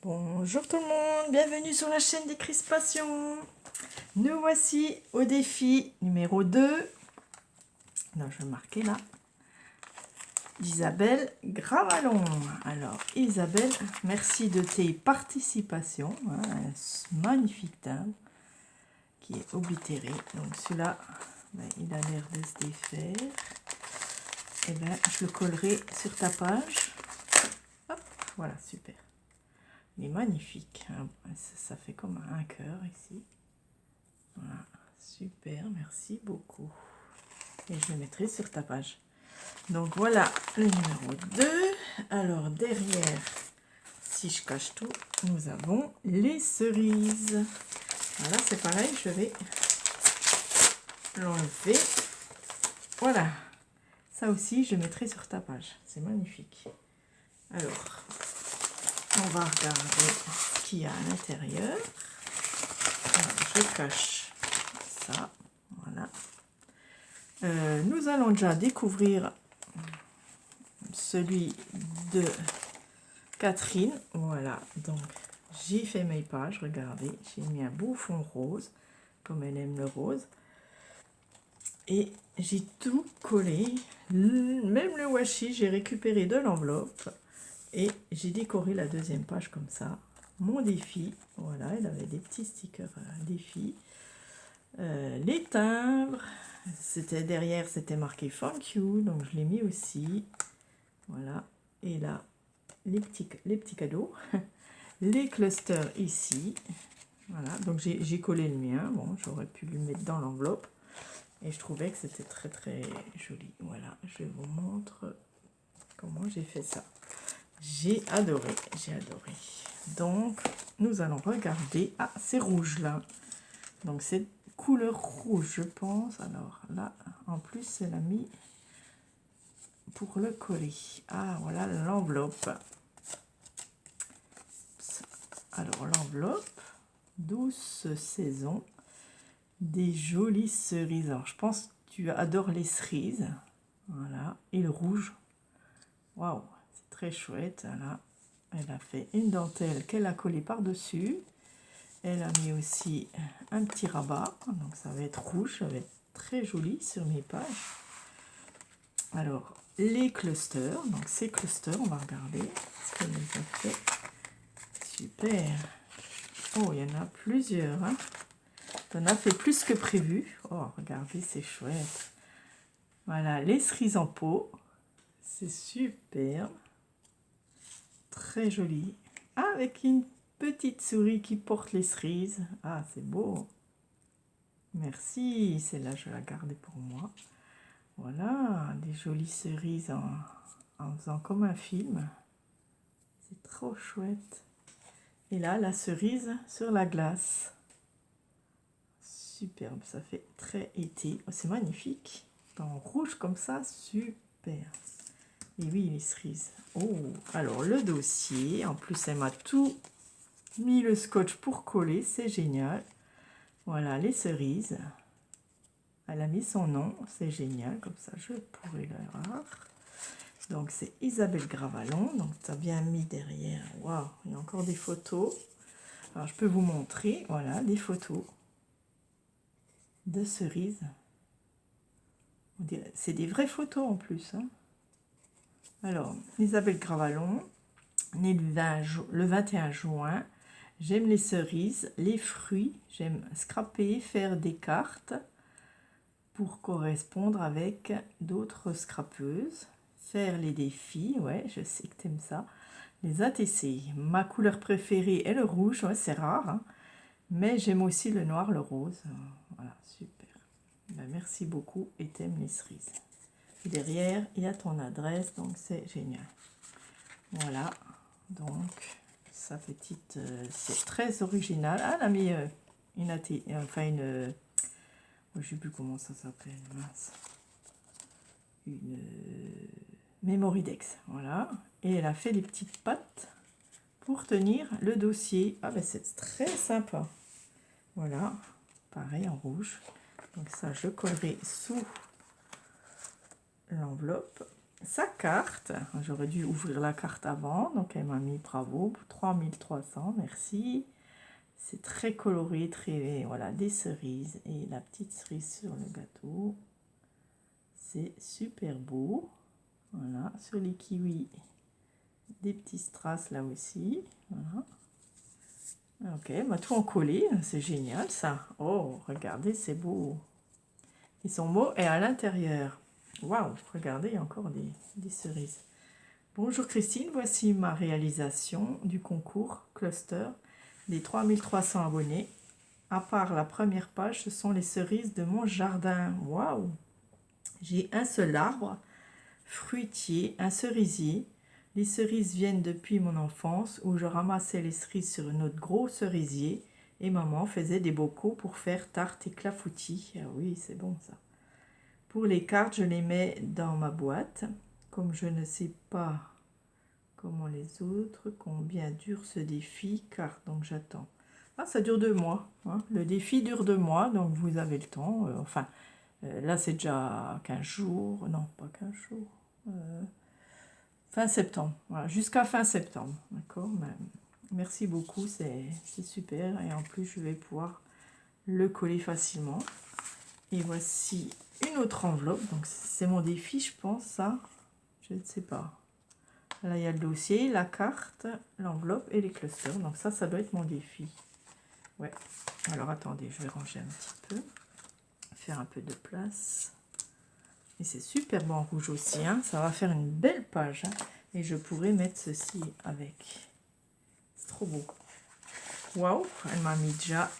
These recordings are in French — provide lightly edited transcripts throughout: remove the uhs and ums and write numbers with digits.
Bonjour tout le monde, bienvenue sur la chaîne des crispations. Nous voici au défi numéro 2. Non, je vais marquer là. Isabelle Gravalon. Alors Isabelle, merci de tes participations. Un magnifique timbre qui est oblitéré. Donc celui-là, il a l'air de se défaire. Et bien, je le collerai sur ta page. Hop, voilà, super. Il est magnifique. Ça fait comme un cœur ici. Voilà, super, merci beaucoup. Et je le mettrai sur ta page. Donc voilà le numéro 2. Alors derrière, si je cache tout, nous avons les cerises. Voilà, c'est pareil, je vais l'enlever. Voilà, ça aussi je mettrai sur ta page. C'est magnifique. Alors, on va regarder ce qu'il y a à l'intérieur. Je cache ça. Voilà. Nous allons déjà découvrir celui de Catherine. Voilà, donc j'ai fait mes pages, regardez, j'ai mis un beau fond rose, comme elle aime le rose. Et j'ai tout collé, même le washi, j'ai récupéré de l'enveloppe. Et j'ai décoré la deuxième page comme ça. Mon défi, voilà, il avait des petits stickers défi. Les timbres, c'était derrière, c'était marqué Thank you, donc je l'ai mis aussi. Voilà, et là, les petits cadeaux. Les clusters ici. Voilà, donc j'ai collé le mien. Bon, j'aurais pu le mettre dans l'enveloppe. Et je trouvais que c'était très très joli. Voilà, je vous montre comment j'ai fait ça. J'ai adoré, j'ai adoré. Donc, nous allons regarder. Ah, c'est rouge là. Donc, c'est couleur rouge, je pense. Alors là, en plus, c'est la mis pour le coller. Ah, voilà l'enveloppe. Alors, l'enveloppe, douce saison, des jolies cerises. Alors, je pense que tu adores les cerises. Voilà, et le rouge. Waouh, c'est très chouette. Voilà. Elle a fait une dentelle qu'elle a collée par-dessus. Elle a mis aussi un petit rabat. Donc ça va être rouge, ça va être très joli sur mes pages. Alors, les clusters. Donc ces clusters, on va regarder ce qu'elle nous a fait. Super. Oh, il y en a plusieurs. Hein. On a fait plus que prévu. Oh, regardez, c'est chouette. Voilà, les cerises en pot. C'est superbe. Très joli. Avec une petite souris qui porte les cerises. Ah, c'est beau. Merci. Celle-là, je vais la garder pour moi. Voilà, des jolies cerises en faisant comme un film. C'est trop chouette. Et là, la cerise sur la glace. Superbe, ça fait très été. Oh, c'est magnifique. En rouge comme ça, super. Et oui, les cerises. Oh, alors le dossier. En plus, elle m'a tout mis le scotch pour coller. C'est génial. Voilà, les cerises. Elle a mis son nom. C'est génial. Comme ça, je pourrais le voir. Donc, c'est Isabelle Gravalon. Donc, tu as bien mis derrière. Waouh, il y a encore des photos. Alors, je peux vous montrer. Voilà, des photos de cerises. C'est des vraies photos en plus. Hein. Alors, Isabelle Gravalon, née le 21 juin. J'aime les cerises, les fruits. J'aime scraper, faire des cartes pour correspondre avec d'autres scrapeuses. Faire les défis, ouais, je sais que tu aimes ça. Les ATC. Ma couleur préférée est le rouge, ouais, c'est rare. Hein. Mais j'aime aussi le noir, le rose. Voilà, super. Ben, merci beaucoup et t'aimes les cerises. Et derrière, il y a ton adresse, donc c'est génial. Voilà, donc sa petite, c'est très original. Ah, elle a mis une je sais plus comment ça s'appelle, mince. Une Mémoridex, voilà. Et elle a fait des petites pattes pour tenir le dossier. Ah ben c'est très sympa. Voilà, pareil en rouge. Donc ça, je collerai sous l'enveloppe. sa carte. J'aurais dû ouvrir la carte avant, donc elle m'a mis bravo, 3300, merci. C'est très coloré, très, voilà, des cerises et la petite cerise sur le gâteau. C'est super beau. Voilà, sur les kiwis, des petits strass là aussi. Voilà. Ok, bah tout en collé, c'est génial ça. Oh, regardez, c'est beau. Ils sont beaux et à l'intérieur. Waouh, regardez, il y a encore des cerises. Bonjour Christine, voici ma réalisation du concours Cluster des 3300 abonnés. À part la première page, ce sont les cerises de mon jardin. Waouh! J'ai un seul arbre, fruitier, un cerisier. Les cerises viennent depuis mon enfance où je ramassais les cerises sur notre gros cerisier et maman faisait des bocaux pour faire tarte et clafoutis. Ah oui, c'est bon ça. Pour les cartes, je les mets dans ma boîte. Comme je ne sais pas comment les autres, combien dure ce défi, carte, donc j'attends. Ah, ça dure 2 mois. Hein. Le défi dure 2 mois, donc vous avez le temps. Là, c'est déjà 15 jours. Non, pas 15 jours. Fin septembre. Voilà, jusqu'à fin septembre. D'accord. Merci beaucoup, c'est super. Et en plus, je vais pouvoir le coller facilement. Et voici une autre enveloppe. Donc, c'est mon défi, je pense, ça. Je ne sais pas. Là, il y a le dossier, la carte, l'enveloppe et les clusters. Donc, ça doit être mon défi. Ouais. Alors, attendez, je vais ranger un petit peu. Faire un peu de place. Et c'est superbe en rouge aussi. Hein. Ça va faire une belle page. Hein. Et je pourrais mettre ceci avec. C'est trop beau. Waouh, elle m'a mis déjà,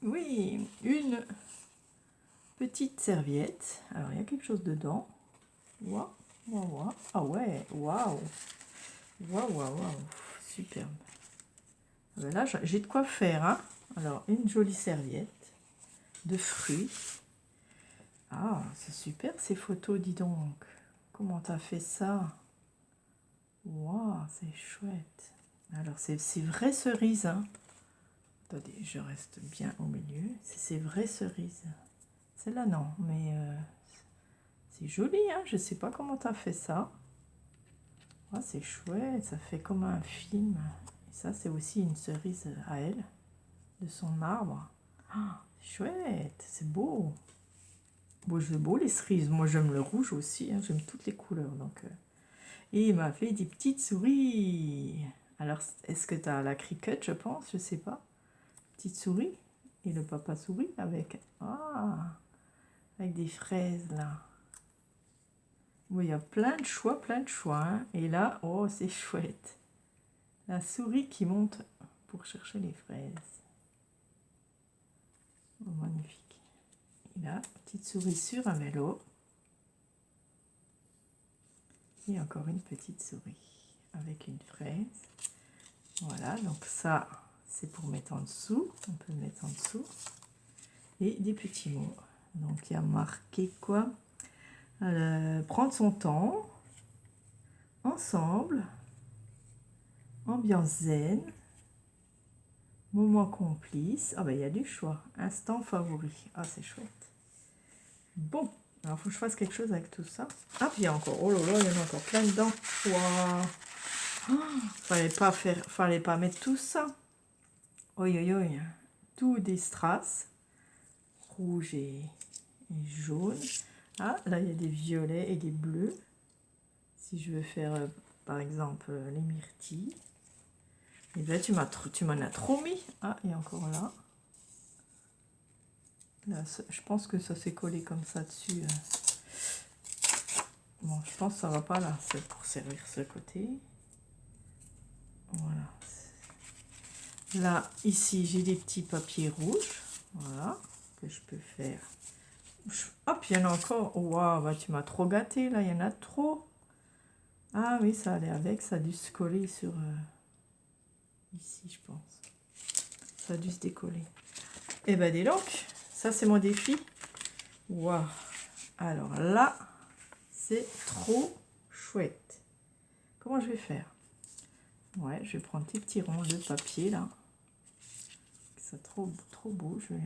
oui, une petite serviette. Alors, il y a quelque chose dedans. Waouh, waouh, waouh. Ah ouais, waouh. Waouh, waouh, waouh. Superbe. Ben là, j'ai de quoi faire. Hein. Alors, une jolie serviette de fruits. Ah, c'est super ces photos, dis donc. Comment t'as fait ça? Waouh, c'est chouette. Alors, c'est vraies cerises. Hein. Attendez, je reste bien au milieu. C'est vraies cerises. Celle-là, non, mais c'est joli. Hein. Je sais pas comment t'as fait ça. Ah, c'est chouette. Ça fait comme un film. Et ça, c'est aussi une cerise à elle, de son arbre. Ah, chouette, c'est beau. Bon, c'est beau les cerises. Moi, j'aime le rouge aussi. Hein. J'aime toutes les couleurs. Donc, Et il m'a fait des petites souris. Alors, est-ce que tu as la cricket, je pense? Je sais pas. Petite souris. Et le papa souris avec... Ah, avec des fraises, là. Bon, il y a plein de choix, Hein. Et là, oh, c'est chouette. La souris qui monte pour chercher les fraises. Oh, magnifique. Et là, petite souris sur un vélo. Et encore une petite souris avec une fraise. Voilà, donc ça, c'est pour mettre en dessous. On peut le mettre en dessous. Et des petits mots. Donc, il y a marqué quoi? Prendre son temps. Ensemble. Ambiance zen. Moment complice. Ah ben, il y a du choix. Instant favori. Ah, c'est chouette. Bon. Alors, il faut que je fasse quelque chose avec tout ça. Ah, puis il y a encore... Oh là là, il y en a encore plein dedans. Waouh. Oh, fallait pas mettre tout ça. Oi, oi, oi. Tout des strass. Rouge et jaune. Ah, là, il y a des violets et des bleus. Si je veux faire, par exemple, les myrtilles. Et là, tu m'en as trop mis. Ah, et encore là. Là, je pense que ça s'est collé comme ça dessus. Bon, je pense que ça va pas là. C'est pour servir ce côté. Voilà. Là, ici, j'ai des petits papiers rouges. Voilà. Que je peux faire. Hop, il y en a encore. Waouh, bah, tu m'as trop gâté là. Il y en a trop. Ah oui, ça allait avec. Ça a dû se coller sur... ici, je pense. Ça a dû se décoller. Et ben, dis donc. Ça, c'est mon défi. Waouh. Alors là, c'est trop chouette. Comment je vais faire? Ouais, je vais prendre des petits ronds de papier là. C'est trop beau. Je vais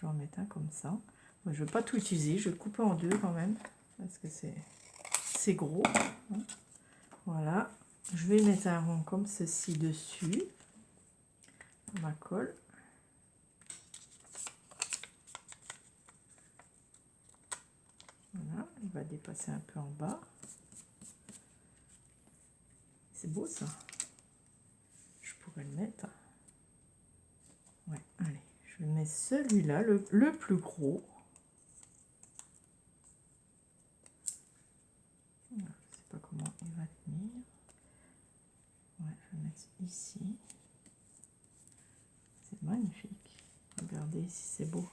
en mettre un comme ça. Moi, je ne veux pas tout utiliser. Je vais le couper en deux quand même. Parce que assez gros. Voilà. Je vais mettre un rond comme ceci dessus. Ma colle. Voilà, il va dépasser un peu en bas. C'est beau ça. Je pourrais le mettre. Ouais, allez, je mets celui-là, le plus gros. Je ne sais pas comment il va tenir. Ouais, je vais mettre ici. C'est magnifique. Regardez si c'est beau.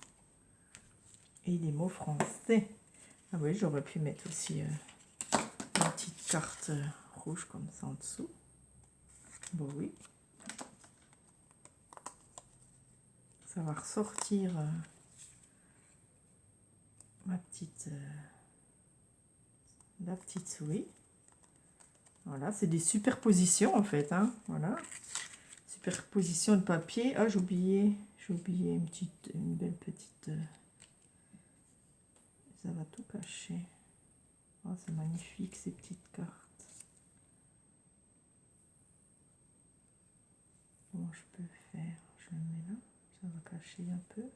Et des mots français. Ah oui, j'aurais pu mettre aussi une petite carte rouge comme ça en dessous. Bon oui. Ça va ressortir la petite souris. Voilà, c'est des superpositions en fait. Hein, voilà. Superposition de papier. Ah, j'ai oublié une belle petite... ça va tout cacher. Oh, c'est magnifique ces petites cartes. Comment je peux faire? Je le mets là. Ça va cacher un peu.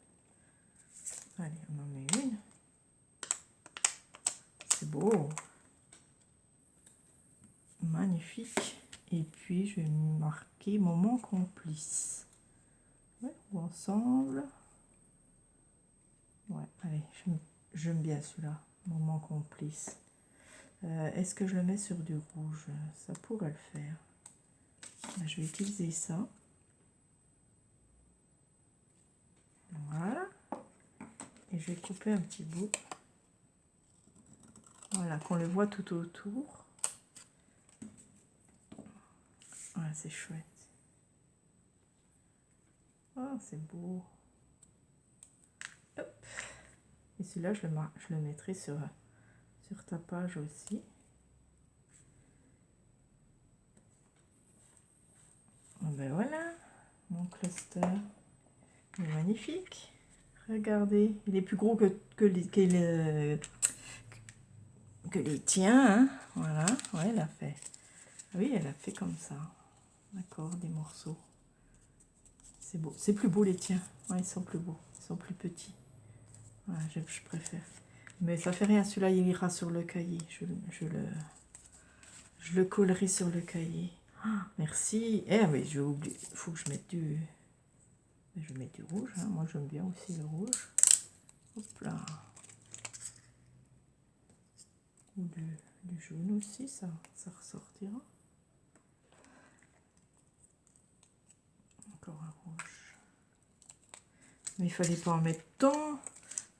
Allez, on en met une. C'est beau. Magnifique. Et puis, je vais marquer moment complice. Ouais, ou ensemble. Ouais, allez, j'aime bien celui-là. Moment complice. Est-ce que je le mets sur du rouge? Ça pourrait le faire. Je vais utiliser ça. Voilà. Et je vais couper un petit bout. Voilà, qu'on le voit tout autour. Voilà, c'est chouette. Oh, c'est beau. Hop. Et celui-là, je le mettrai sur ta page aussi. Oh ben voilà, mon cluster. Il est magnifique. Regardez, il est plus gros que les tiens. Hein. Voilà, ouais, elle a fait. Oui, elle a fait comme ça. D'accord, des morceaux. C'est beau. C'est plus beau les tiens. Ouais, ils sont plus beaux. Ils sont plus petits. Ouais, je préfère. Mais ça fait rien. Celui-là, il ira sur le cahier. Je le collerai sur le cahier. Ah, merci. Eh mais j'ai oublié. Il faut que je mette du... Je vais mettre du rouge. Hein. Moi, j'aime bien aussi le rouge. Hop là. Ou du jaune aussi, ça ressortira. Encore un rouge. Mais il fallait pas en mettre tant.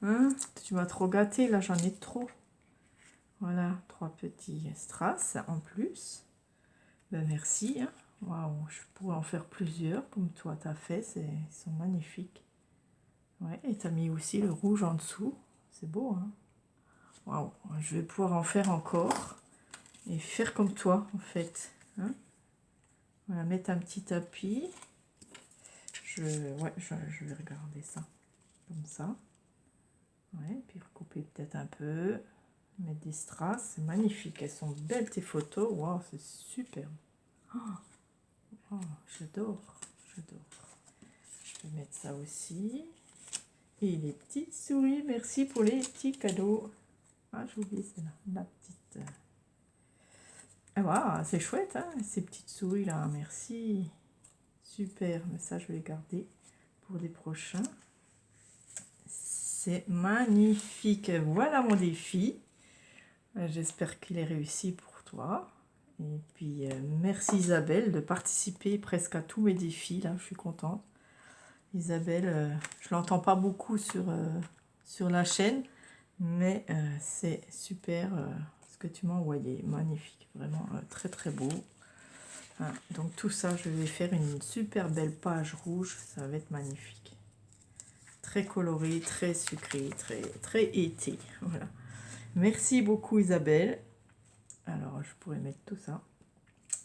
Hein? Tu m'as trop gâté, là j'en ai trop. Voilà, 3 petits strass en plus. Ben merci. Hein? Waouh, je pourrais en faire plusieurs comme toi t'as fait. Ils sont magnifiques. Ouais, et t'as mis aussi le rouge en dessous. C'est beau, hein? Waouh, je vais pouvoir en faire encore. Et faire comme toi, en fait. Hein? Voilà, mettre un petit tapis. Je vais regarder ça. Comme ça. Ouais, puis recouper peut-être un peu. Mettre des strass. C'est magnifique. Elles sont belles tes photos. Waouh, c'est super. Oh, j'adore. J'adore. Je vais mettre ça aussi. Et les petites souris. Merci pour les petits cadeaux. Ah, j'ai oublié celle-là. La petite... Ah, wow, c'est chouette, hein, ces petites souris là, merci. Super, mais ça je vais les garder pour les prochains. C'est magnifique. Voilà mon défi. J'espère qu'il est réussi pour toi. Et puis merci Isabelle de participer presque à tous mes défis. Là, je suis contente. Isabelle, je l'entends pas beaucoup sur la chaîne, mais c'est super ce que tu m'as envoyé. Magnifique, vraiment très très beau. Hein, donc tout ça, je vais faire une super belle page rouge. Ça va être magnifique. Très coloré, très sucré, très été. Voilà. Merci beaucoup Isabelle. Alors, je pourrais mettre tout ça.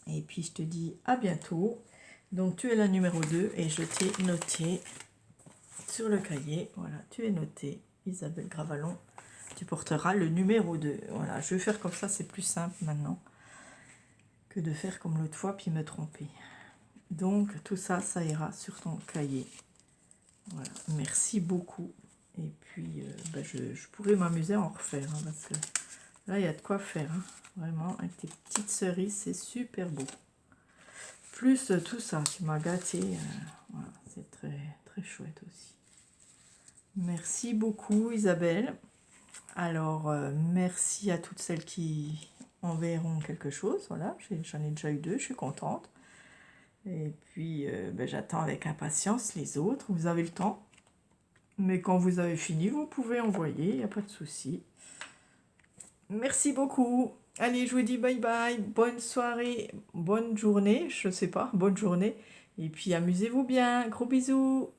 Et puis, je te dis à bientôt. Donc, tu es la numéro 2 et je t'ai noté sur le cahier. Voilà, tu es noté. Isabelle Gravalon, tu porteras le numéro 2. Voilà, je vais faire comme ça, c'est plus simple maintenant que de faire comme l'autre fois puis me tromper. Donc tout ça, ça ira sur ton cahier. Voilà, merci beaucoup. Et puis je pourrais m'amuser à en refaire, hein, parce que là il y a de quoi faire, hein. Vraiment, avec tes petites cerises, c'est super beau. Plus tout ça, tu m'as gâté. Voilà, c'est très, très chouette aussi. Merci beaucoup Isabelle. Alors, merci à toutes celles qui enverront quelque chose. Voilà, j'en ai déjà eu 2, je suis contente. Et puis, j'attends avec impatience les autres. Vous avez le temps. Mais quand vous avez fini, vous pouvez envoyer, il n'y a pas de souci. Merci beaucoup. Allez, je vous dis bye bye. Bonne soirée, bonne journée, je ne sais pas, bonne journée. Et puis, amusez-vous bien. Gros bisous.